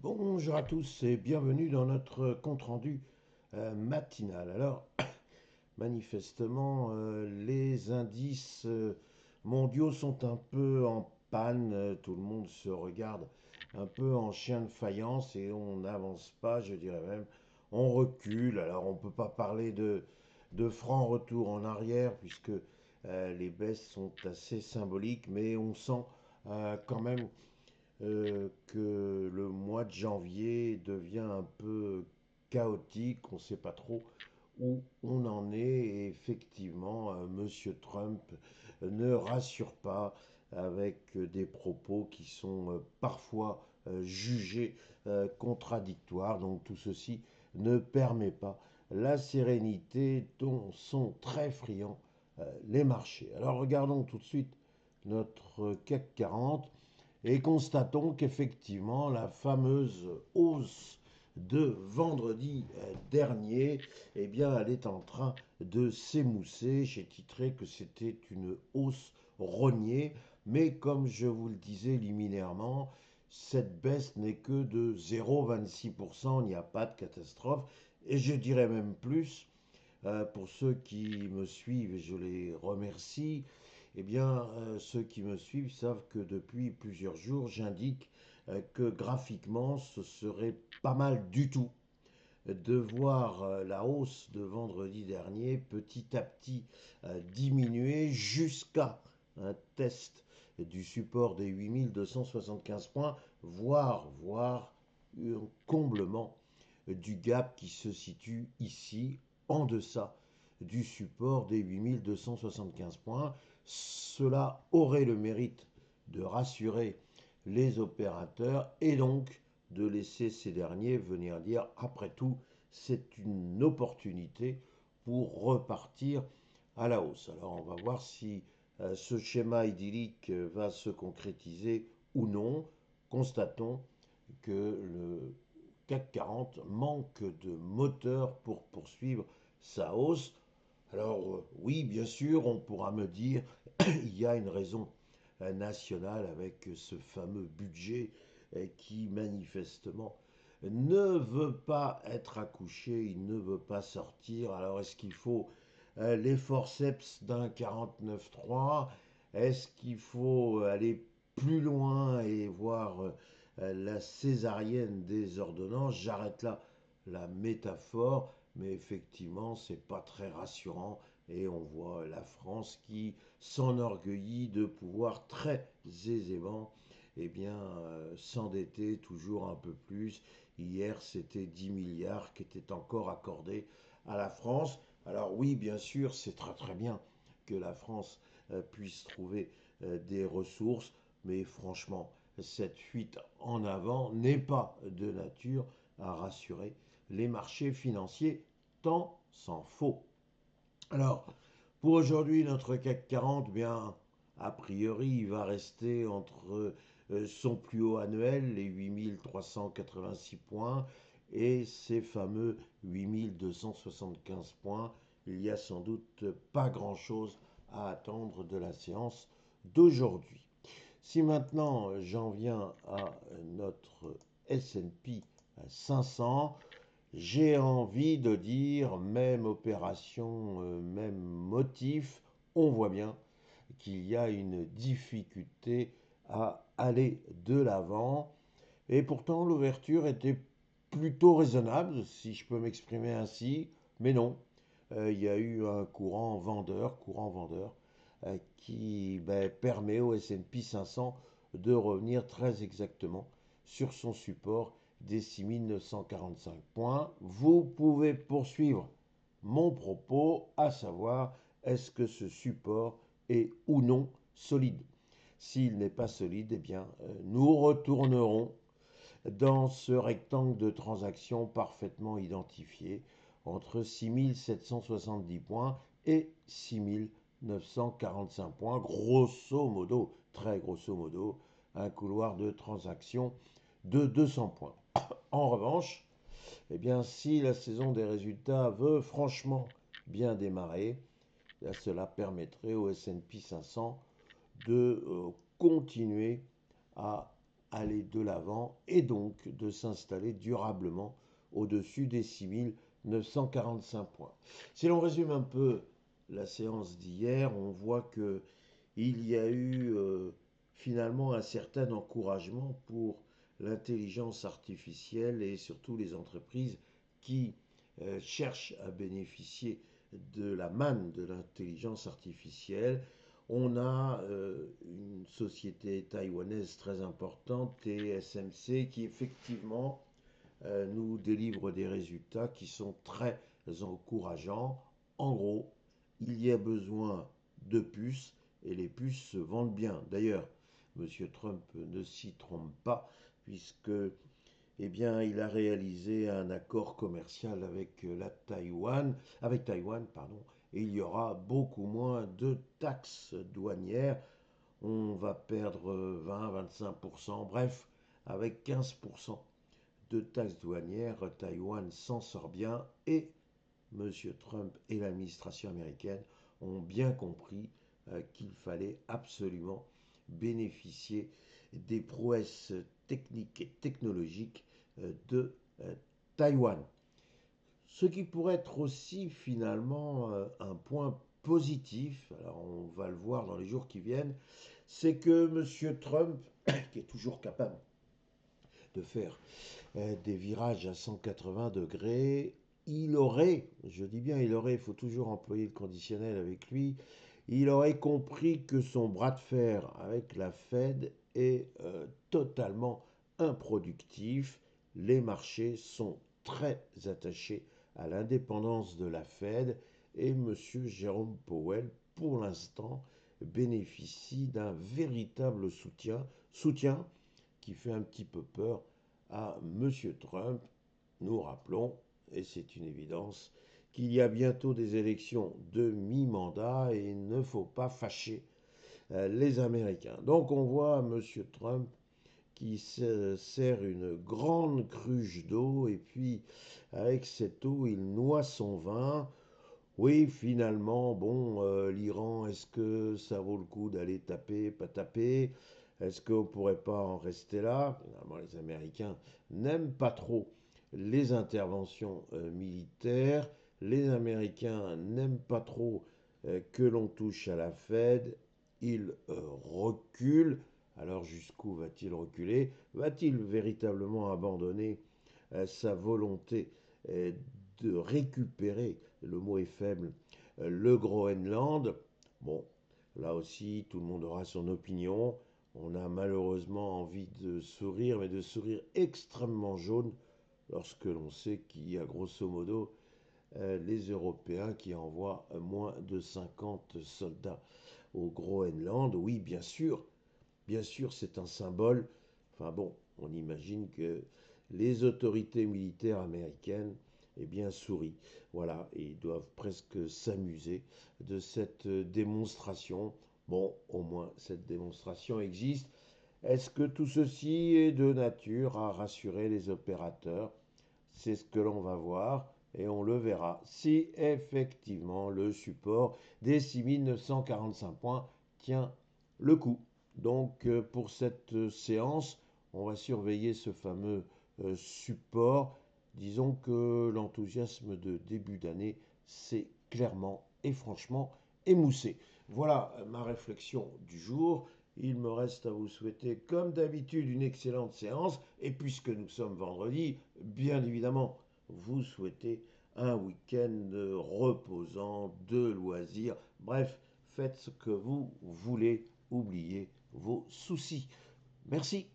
Bonjour à tous et bienvenue dans notre compte-rendu matinal. Alors, manifestement, les indices mondiaux sont un peu en panne. Tout le monde se regarde un peu en chien de faïence et on n'avance pas, je dirais même, on recule. Alors, on ne peut pas parler de franc retour en arrière puisque les baisses sont assez symboliques, mais on sent quand même que le mois de janvier devient un peu chaotique, on ne sait pas trop où on en est. Et effectivement, Monsieur Trump ne rassure pas avec des propos qui sont parfois jugés contradictoires. Donc tout ceci ne permet pas la sérénité dont sont très friands les marchés. Alors regardons tout de suite notre CAC 40 et constatons qu'effectivement la fameuse hausse de vendredi dernier, eh bien, elle est en train de s'émousser. J'ai titré que c'était une hausse rognée, mais comme je vous le disais liminairement, cette baisse n'est que de 0,26%, il n'y a pas de catastrophe, et je dirais même plus, pour ceux qui me suivent, et je les remercie, eh bien, ceux qui me suivent savent que depuis plusieurs jours, j'indique que graphiquement, ce serait pas mal du tout de voir la hausse de vendredi dernier petit à petit diminuer jusqu'à un test du support des 8275 points, voire un comblement du gap qui se situe ici en deçà du support des 8275 points. Cela aurait le mérite de rassurer les opérateurs et donc de laisser ces derniers venir dire après tout, c'est une opportunité pour repartir à la hausse. Alors on va voir si ce schéma idyllique va se concrétiser ou non. Constatons que le CAC 40 manque de moteur pour poursuivre sa hausse. Alors oui, bien sûr, on pourra me dire, il y a une raison nationale avec ce fameux budget qui manifestement ne veut pas être accouché, il ne veut pas sortir. Alors est-ce qu'il faut les forceps d'un 49.3? Est-ce qu'il faut aller plus loin et voir la césarienne des ordonnances? J'arrête là la métaphore, mais effectivement, c'est pas très rassurant. Et on voit la France qui s'enorgueillit de pouvoir très aisément s'endetter toujours un peu plus. Hier, c'était 10 milliards qui étaient encore accordés à la France. Alors oui, bien sûr, c'est très très bien que la France puisse trouver des ressources, mais franchement, cette fuite en avant n'est pas de nature à rassurer les marchés financiers, tant s'en faut. Alors, pour aujourd'hui, notre CAC 40, bien, a priori, il va rester entre son plus haut annuel, les 8386 points, et ces fameux 8275 points. Il n'y a sans doute pas grand-chose à attendre de la séance d'aujourd'hui. Si maintenant j'en viens à notre S&P 500, j'ai envie de dire même opération, même motif, on voit bien qu'il y a une difficulté à aller de l'avant. Et pourtant, l'ouverture était plutôt raisonnable, si je peux m'exprimer ainsi, mais non. Il y a eu un courant vendeur, qui permet au S&P 500 de revenir très exactement sur son support des 6945 points. Vous pouvez poursuivre mon propos, à savoir est-ce que ce support est ou non solide. S'il n'est pas solide, eh bien, nous retournerons dans ce rectangle de transactions parfaitement identifié entre 6770 points et 6945 points, grosso modo, très grosso modo, un couloir de transaction de 200 points. En revanche, eh bien, si la saison des résultats veut franchement bien démarrer, cela permettrait au S&P 500 de continuer à aller de l'avant et donc de s'installer durablement au-dessus des 6 945 points. Si l'on résume un peu la séance d'hier, on voit que il y a eu finalement un certain encouragement pour l'intelligence artificielle et surtout les entreprises qui cherchent à bénéficier de la manne de l'intelligence artificielle. On a une société taïwanaise très importante, TSMC, qui effectivement nous délivre des résultats qui sont très encourageants. En gros, il y a besoin de puces et les puces se vendent bien. D'ailleurs, M. Trump ne s'y trompe pas puisque eh bien, il a réalisé un accord commercial avec Taïwan, pardon, et il y aura beaucoup moins de taxes douanières. On va perdre 20-25%, bref, avec 15% de taxes douanières, Taïwan s'en sort bien et M. Trump et l'administration américaine ont bien compris qu'il fallait absolument bénéficier des prouesses techniques et technologiques de Taïwan. Ce qui pourrait être aussi finalement un point positif, alors on va le voir dans les jours qui viennent, c'est que M. Trump, qui est toujours capable de faire des virages à 180 degrés, il aurait, je dis bien il aurait, il faut toujours employer le conditionnel avec lui, il aurait compris que son bras de fer avec la Fed est totalement improductif. Les marchés sont très attachés à l'indépendance de la Fed et M. Jérôme Powell, pour l'instant, bénéficie d'un véritable soutien qui fait un petit peu peur à M. Trump. Nous rappelons, et c'est une évidence, qu'il y a bientôt des élections de mi-mandat et il ne faut pas fâcher les Américains. Donc on voit M. Trump qui sert une grande cruche d'eau et puis avec cette eau il noie son vin. Oui, finalement, bon, l'Iran, est-ce que ça vaut le coup d'aller taper, pas taper? Est-ce qu'on ne pourrait pas en rester là? Finalement, les Américains n'aiment pas trop les interventions militaires. Les Américains n'aiment pas trop que l'on touche à la Fed. Ils reculent. Alors jusqu'où va-t-il reculer? Va-t-il véritablement abandonner sa volonté de récupérer, le mot est faible, le Groenland? Bon, là aussi, tout le monde aura son opinion. On a malheureusement envie de sourire, mais de sourire extrêmement jaune lorsque l'on sait qu'il y a grosso modo les Européens qui envoient moins de 50 soldats au Groenland. Oui, bien sûr, c'est un symbole. Enfin bon, on imagine que les autorités militaires américaines eh bien, sourient. Voilà, et ils doivent presque s'amuser de cette démonstration. Bon, au moins, cette démonstration existe. Est-ce que tout ceci est de nature à rassurer les opérateurs? C'est ce que l'on va voir et on le verra si effectivement le support des 6 945 points tient le coup. Donc pour cette séance, on va surveiller ce fameux support. Disons que l'enthousiasme de début d'année s'est clairement et franchement émoussé. Voilà ma réflexion du jour. Il me reste à vous souhaiter, comme d'habitude, une excellente séance. Et puisque nous sommes vendredi, bien évidemment, vous souhaitez un week-end reposant, de loisirs. Bref, faites ce que vous voulez, oubliez vos soucis. Merci.